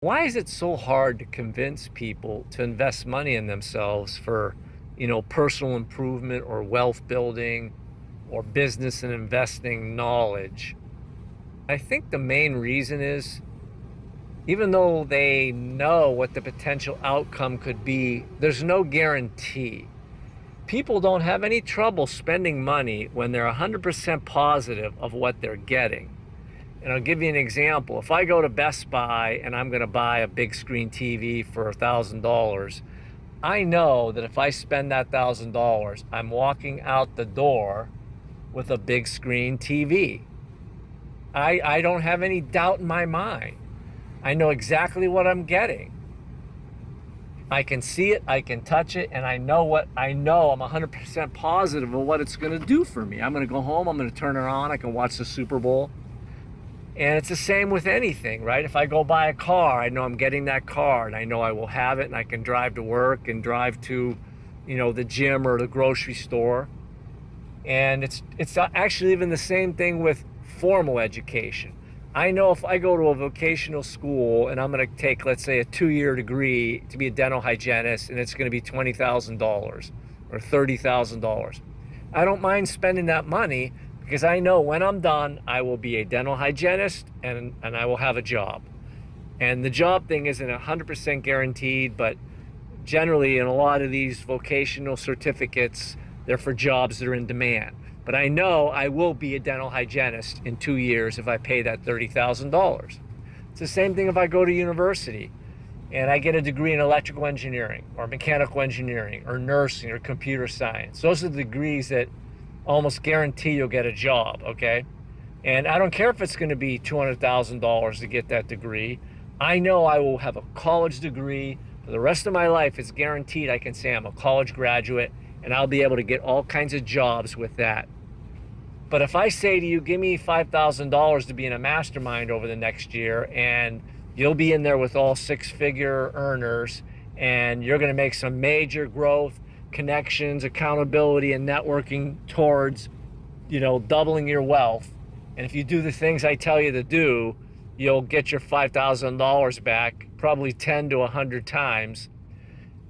Why is it so hard to convince people to invest money in themselves for, personal improvement or wealth building or business and investing knowledge? I think the main reason is even though they know what the potential outcome could be, there's no guarantee. People don't have any trouble spending money when they're 100% positive of what they're getting. And I'll give you an example. If I go to Best Buy and I'm going to buy a big screen TV for $1,000, I know that if I spend that $1,000, I'm walking out the door with a big screen TV. I don't have any doubt in my mind. I know exactly what I'm getting. I can see it, I can touch it, and I know I'm 100% positive of what it's going to do for me. I'm going to go home, I'm going to turn it on, I can watch the Super Bowl. And it's the same with anything, right? If I go buy a car, I know I'm getting that car and I know I will have it and I can drive to work and drive to, the gym or the grocery store. And it's actually even the same thing with formal education. I know if I go to a vocational school and I'm going to take, let's say, a 2-year degree to be a dental hygienist and it's going to be $20,000 or $30,000, I don't mind spending that money because I know when I'm done, I will be a dental hygienist and I will have a job. And the job thing isn't 100% guaranteed, but generally in a lot of these vocational certificates, they're for jobs that are in demand. But I know I will be a dental hygienist in 2 years if I pay that $30,000. It's the same thing if I go to university and I get a degree in electrical engineering or mechanical engineering or nursing or computer science. Those are the degrees that almost guarantee you'll get a job, okay? And I don't care if it's going to be $200,000 to get that degree. I know I will have a college degree for the rest of my life. It's guaranteed I can say I'm a college graduate and I'll be able to get all kinds of jobs with that. But if I say to you, give me $5,000 to be in a mastermind over the next year and you'll be in there with all six-figure earners and you're going to make some major growth, connections, accountability, and networking towards, doubling your wealth. And if you do the things I tell you to do, you'll get your $5,000 back probably 10 to 100 times.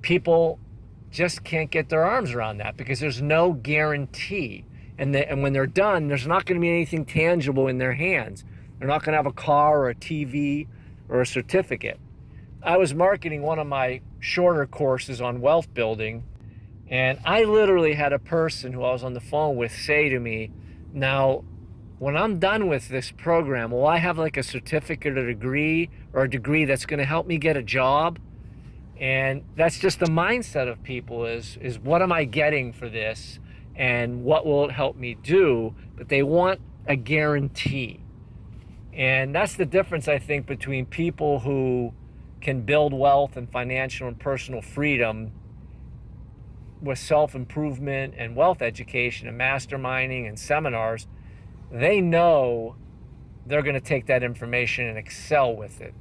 People just can't get their arms around that because there's no guarantee. And when they're done, there's not going to be anything tangible in their hands. They're not going to have a car or a TV or a certificate. I was marketing one of my shorter courses on wealth building, and I literally had a person who I was on the phone with say to me, now, when I'm done with this program, will I have like a certificate or degree or a degree that's going to help me get a job? And that's just the mindset of people is what am I getting for this and what will it help me do? But they want a guarantee. And that's the difference, I think, between people who can build wealth and financial and personal freedom with self-improvement and wealth education and masterminding and seminars. They know they're going to take that information and excel with it.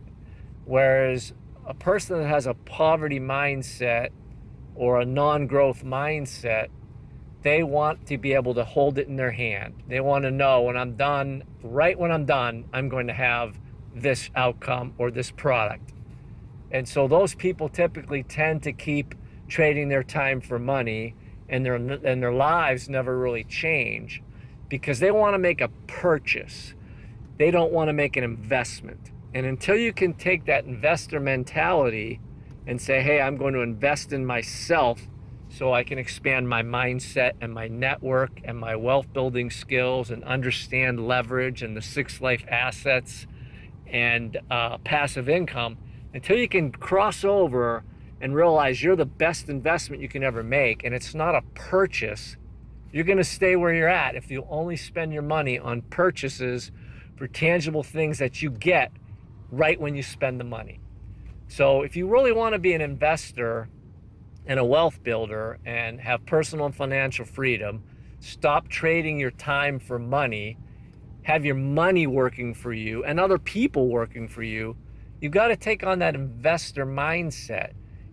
Whereas a person that has a poverty mindset or a non-growth mindset, they want to be able to hold it in their hand. They want to know when I'm done, right when I'm done, I'm going to have this outcome or this product. And so those people typically tend to keep trading their time for money, and their lives never really change because they want to make a purchase. They don't want to make an investment. And until you can take that investor mentality and say, hey, I'm going to invest in myself so I can expand my mindset and my network and my wealth building skills and understand leverage and the 6 life assets and passive income, until you can cross over and realize you're the best investment you can ever make and it's not a purchase, you're going to stay where you're at if you only spend your money on purchases for tangible things that you get right when you spend the money. So if you really want to be an investor and a wealth builder and have personal and financial freedom, stop trading your time for money, have your money working for you and other people working for you. You've got to take on that investor mindset.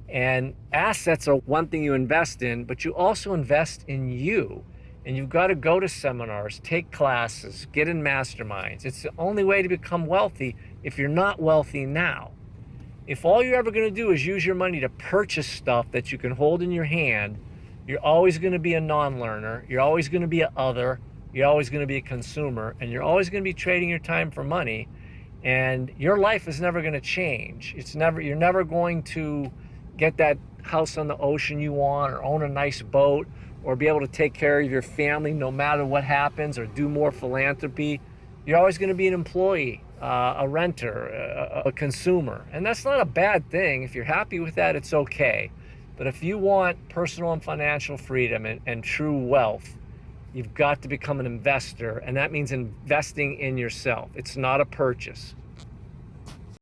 And assets are one thing you invest in, but you also invest in you. And you've got to go to seminars, take classes, get in masterminds. It's the only way to become wealthy if you're not wealthy now. If all you're ever going to do is use your money to purchase stuff that you can hold in your hand, you're always going to be a non-learner. You're always going to be an other. You're always going to be a consumer, and you're always going to be trading your time for money. And your life is never going to change. You're never going to get that house on the ocean you want, or own a nice boat, or be able to take care of your family no matter what happens, or do more philanthropy. You're always going to be an employee, a renter, a consumer. And that's not a bad thing. If you're happy with that, it's okay. But if you want personal and financial freedom and true wealth, you've got to become an investor. And that means investing in yourself. It's not a purchase.